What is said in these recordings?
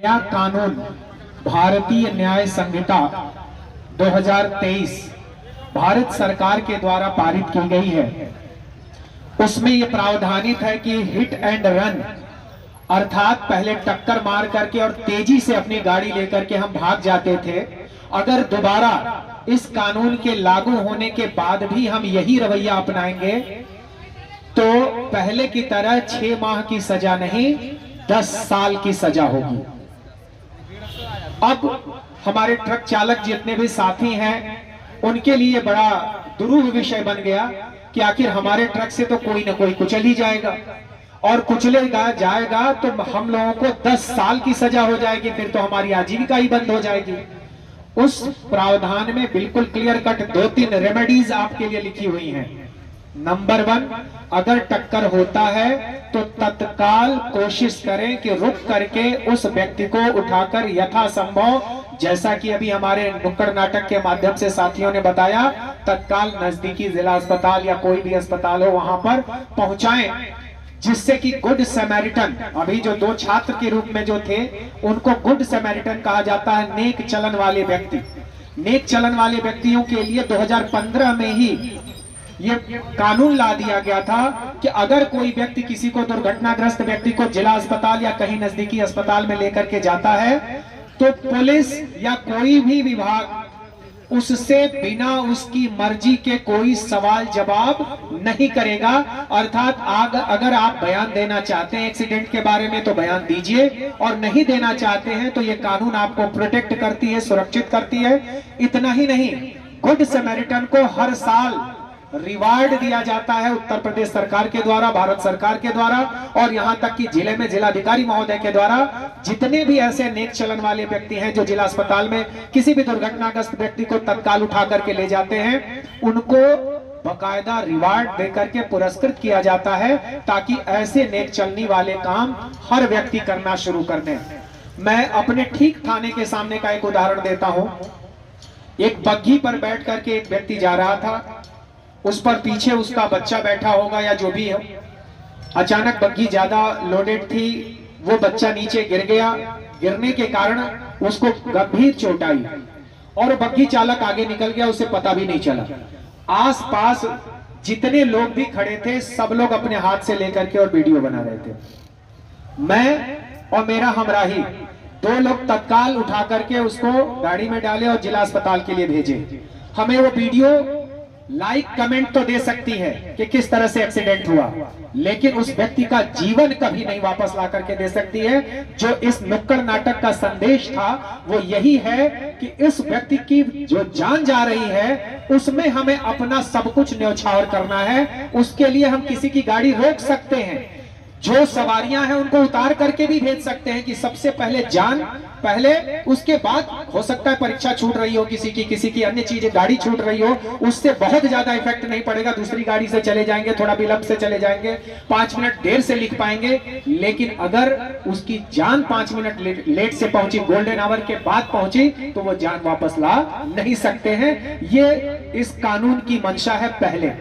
नया कानून भारतीय न्याय संहिता 2023 भारत सरकार के द्वारा पारित की गई है। उसमें यह प्रावधानित है कि हिट एंड रन अर्थात पहले टक्कर मार करके और तेजी से अपनी गाड़ी लेकर के हम भाग जाते थे, अगर दोबारा इस कानून के लागू होने के बाद भी हम यही रवैया अपनाएंगे तो पहले की तरह 6 माह की सजा नहीं 10 साल की सजा होगी। अब हमारे ट्रक चालक जितने भी साथी हैं उनके लिए बड़ा दुरूह विषय बन गया कि आखिर हमारे ट्रक से तो कोई ना कोई कुचल ही जाएगा और कुचलेगा जाएगा तो हम लोगों को 10 साल की सजा हो जाएगी, फिर तो हमारी आजीविका ही बंद हो जाएगी। उस प्रावधान में बिल्कुल क्लियर कट 2-3 रेमेडीज आपके लिए लिखी हुई हैं। नंबर 1, अगर टक्कर होता है तो तत्काल कोशिश करें कि रुक करके उस व्यक्ति को उठाकर यथासंभव, जैसा कि अभी हमारे नुक्कड़ नाटक के माध्यम से साथियों ने बताया, तत्काल नजदीकी जिला अस्पताल या कोई भी अस्पताल हो वहां पर पहुंचाएं, जिससे कि गुड समैरिटन, अभी जो 2 छात्र के रूप में जो थे उनको गुड समैरिटन कहा जाता है, नेक चलन वाले व्यक्ति। नेक चलन वाले व्यक्तियों के लिए 2015 में ही ये कानून ला दिया गया था कि अगर कोई व्यक्ति किसी को, दुर्घटनाग्रस्त व्यक्ति को जिला अस्पताल या कहीं नजदीकी अस्पताल में लेकर के जाता है तो पुलिस या कोई भी विभाग उससे बिना उसकी मर्जी के कोई सवाल जवाब नहीं करेगा। अर्थात अगर आप बयान देना चाहते हैं एक्सीडेंट के बारे में तो बयान दीजिए, और नहीं देना चाहते हैं तो ये कानून आपको प्रोटेक्ट करती है, सुरक्षित करती है। इतना ही नहीं, गुड समैरिटन को हर साल रिवार्ड दिया जाता है उत्तर प्रदेश सरकार के द्वारा, भारत सरकार के द्वारा, और यहां तक कि जिले में जिलाधिकारी महोदय के द्वारा जितने भी ऐसे नेक चलन वाले व्यक्ति हैं जो जिला अस्पताल में किसी भी दुर्घटनाग्रस्त व्यक्ति को तत्काल उठा करके ले जाते हैं, उनको बकायदा रिवार्ड देकर के पुरस्कृत किया जाता है, ताकि ऐसे नेक चलनी वाले काम हर व्यक्ति करना शुरू कर दें। मैं अपने ठीक थाने के सामने का एक उदाहरण देता हूं। एक बग्घी पर बैठ करके एक व्यक्ति जा रहा था, उस पर पीछे उसका बच्चा बैठा होगा या जो भी हो। अचानक बग्घी ज्यादा लोडेड थी, वो बच्चा नीचे गिर गया। गिरने के कारण उसको गंभीर चोट आई और बग्घी चालक आगे निकल गया, उसे पता भी नहीं चला। आसपास जितने लोग भी खड़े थे सब लोग अपने हाथ से लेकर के और वीडियो बना रहे थे। मैं और मेरा हमराही 2 लोग तत्काल उठा करके उसको गाड़ी में डाले और जिला अस्पताल के लिए भेजे। हमें वो वीडियो लाइक कमेंट तो दे सकती है कि किस तरह से एक्सीडेंट हुआ, लेकिन उस व्यक्ति का जीवन कभी नहीं वापस ला करके दे सकती है। जो इस नुक्कड़ नाटक का संदेश था वो यही है कि इस व्यक्ति की जो जान जा रही है उसमें हमें अपना सब कुछ न्यौछावर करना है। उसके लिए हम किसी की गाड़ी रोक सकते हैं, जो सवारियां हैं उनको उतार करके भी भेज सकते हैं कि सबसे पहले जान पहले, उसके बाद हो सकता है परीक्षा छूट रही हो किसी की अन्य चीजें, गाड़ी छूट रही हो, उससे बहुत ज्यादा इफेक्ट नहीं पड़ेगा। दूसरी गाड़ी से चले जाएंगे, थोड़ा विलंब से चले जाएंगे, 5 मिनट देर से लिख पाएंगे। लेकिन अगर उसकी जान 5 मिनट लेट से पहुंची, गोल्डन आवर के बाद पहुंची, तो वो जान वापस ला नहीं सकते हैं। ये इस कानून की मंशा है पहले।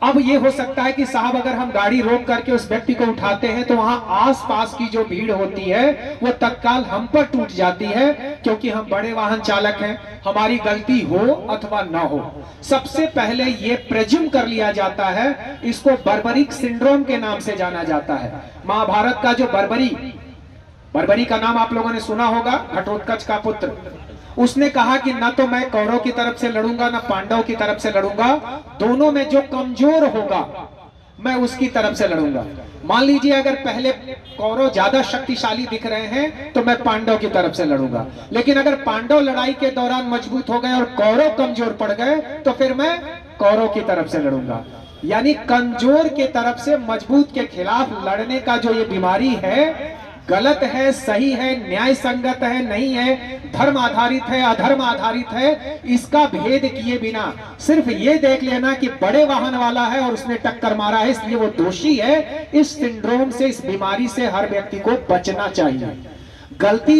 अब ये हो सकता है कि साहब अगर हम गाड़ी रोक करके उस व्यक्ति को उठाते हैं तो वहां आसपास की जो भीड़ होती है वो तत्काल हम पर टूट जाती है, क्योंकि हम बड़े वाहन चालक हैं, हमारी गलती हो अथवा ना हो। सबसे पहले ये प्रेज्यूम कर लिया जाता है, इसको बर्बरिक सिंड्रोम के नाम से जाना जाता है। महाभारत का जो बर्बरी का नाम आप लोगों ने सुना होगा, घटोत्कच का पुत्र, उसने कहा कि ना तो मैं कौरव की तरफ से लड़ूंगा ना पांडव की तरफ से लड़ूंगा, दोनों में जो कमजोर होगा मैं उसकी तरफ से लड़ूंगा। मान लीजिए अगर पहले कौरव ज्यादा शक्तिशाली दिख रहे हैं तो मैं पांडव की तरफ से लड़ूंगा, लेकिन अगर पांडव लड़ाई के दौरान मजबूत हो गए और कौरव कमजोर पड़ गए तो फिर मैं कौरव की तरफ से लड़ूंगा। यानी कमजोर के तरफ से मजबूत के खिलाफ लड़ने का जो ये बीमारी है, गलत है, सही है, न्याय संगत है, नहीं है, धर्म आधारित है, अधर्म आधारित है, इसका भेद किए बिना सिर्फ ये देख लेना कि बड़े वाहन वाला है और उसने टक्कर मारा है इसलिए वो दोषी है, इस सिंड्रोम से, इस बीमारी से हर व्यक्ति को बचना चाहिए। गलती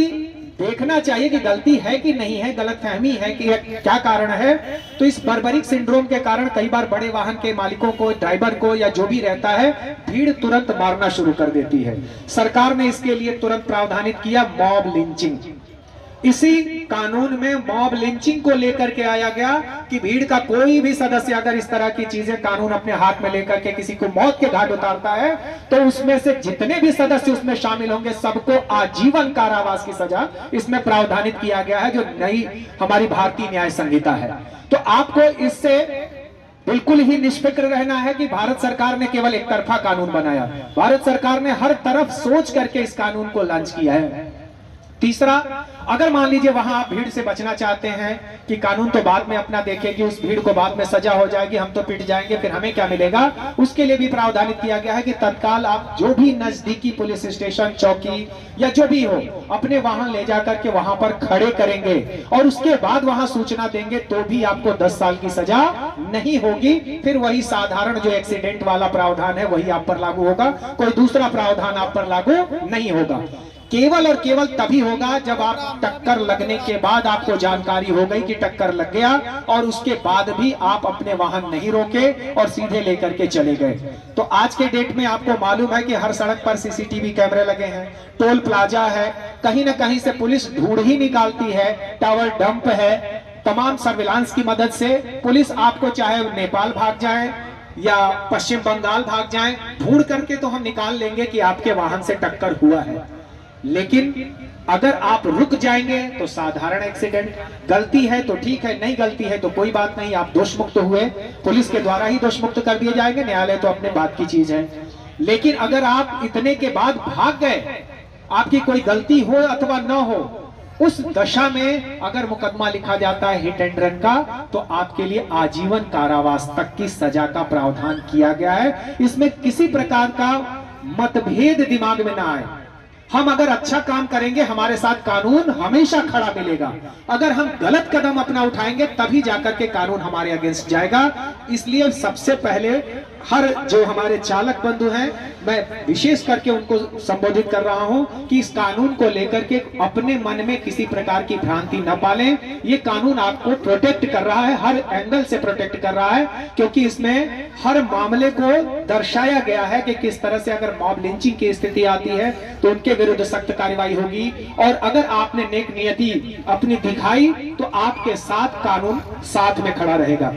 देखना चाहिए कि गलती है कि नहीं है, गलतफहमी है कि क्या कारण है। तो इस बर्बरिक सिंड्रोम के कारण कई बार बड़े वाहन के मालिकों को, ड्राइवर को या जो भी रहता है, भीड़ तुरंत मारना शुरू कर देती है। सरकार ने इसके लिए तुरंत प्रावधानित किया मॉब लिंचिंग। इसी कानून में मॉब लिंचिंग को लेकर के आया गया कि भीड़ का कोई भी सदस्य अगर इस तरह की चीजें कानून अपने हाथ में लेकर के किसी को मौत के घाट उतारता है तो उसमें से जितने भी सदस्य उसमें शामिल होंगे सबको आजीवन कारावास की सजा इसमें प्रावधानित किया गया है, जो नई हमारी भारतीय न्याय संहिता है। तो आपको इससे बिल्कुल ही निष्फिक्र रहना है कि भारत सरकार ने केवल एक तरफा कानून बनाया। भारत सरकार ने हर तरफ सोच करके इस कानून को लॉन्च किया है। तीसरा, अगर मान लीजिए वहां आप भीड़ से बचना चाहते हैं कि कानून तो बाद में अपना देखेगी, उस भीड़ को बाद में सजा हो जाएगी, हम तो पिट जाएंगे, फिर हमें क्या मिलेगा, उसके लिए भी प्रावधानित किया गया है कि तत्काल आप जो भी नजदीकी पुलिस स्टेशन, चौकी या जो भी हो, अपने वाहन ले जाकर के वहां पर खड़े करेंगे और उसके बाद वहां सूचना देंगे तो भी आपको 10 साल की सजा नहीं होगी। फिर वही साधारण जो एक्सीडेंट वाला प्रावधान है वही आप पर लागू होगा, कोई दूसरा प्रावधान आप पर लागू नहीं होगा। केवल और केवल तभी होगा जब आप टक्कर लगने के बाद आपको जानकारी हो गई कि टक्कर लग गया और उसके बाद भी आप अपने वाहन नहीं रोके और सीधे लेकर के चले गए। तो आज के डेट में आपको मालूम है कि हर सड़क पर सीसीटीवी कैमरे लगे हैं, टोल प्लाजा है, कहीं ना कहीं से पुलिस ढूंढ ही निकालती है, टावर डंप है। तमाम सर्विलांस की मदद से पुलिस आपको चाहे नेपाल भाग जाए या पश्चिम बंगाल भाग जाए, ढूंढ करके तो हम निकाल लेंगे कि आपके वाहन से टक्कर हुआ है। लेकिन अगर आप रुक जाएंगे तो साधारण एक्सीडेंट, गलती है तो ठीक है, नहीं गलती है तो कोई बात नहीं, आप दोष मुक्त हुए, पुलिस के द्वारा ही दोष मुक्त कर दिए जाएंगे, न्यायालय तो अपने बात की चीज है। लेकिन अगर आप इतने के बाद भाग गए, आपकी कोई गलती हो अथवा न हो, उस दशा में अगर मुकदमा लिखा जाता है हिट एंड रन का, तो आपके लिए आजीवन कारावास तक की सजा का प्रावधान किया गया है। इसमें किसी प्रकार का मतभेद दिमाग में ना आए। हम अगर अच्छा काम करेंगे हमारे साथ कानून हमेशा खड़ा मिलेगा, अगर हम गलत कदम अपना उठाएंगे तभी जाकर के कानून हमारे अगेंस्ट जाएगा। इसलिए सबसे पहले हर जो हमारे चालक बंधु हैं, मैं विशेष करके उनको संबोधित कर रहा हूं कि इस कानून को लेकर के अपने मन में किसी प्रकार की भ्रांति न पालें। ये कानून आपको प्रोटेक्ट कर रहा है, हर एंगल से प्रोटेक्ट कर रहा है, क्योंकि इसमें हर मामले को दर्शाया गया है कि किस तरह से अगर मॉब लिंचिंग की स्थिति आती है तो उनके विरुद्ध सख्त कार्रवाई होगी, और अगर आपने नेक नियति अपनी दिखाई तो आपके साथ कानून साथ में खड़ा रहेगा।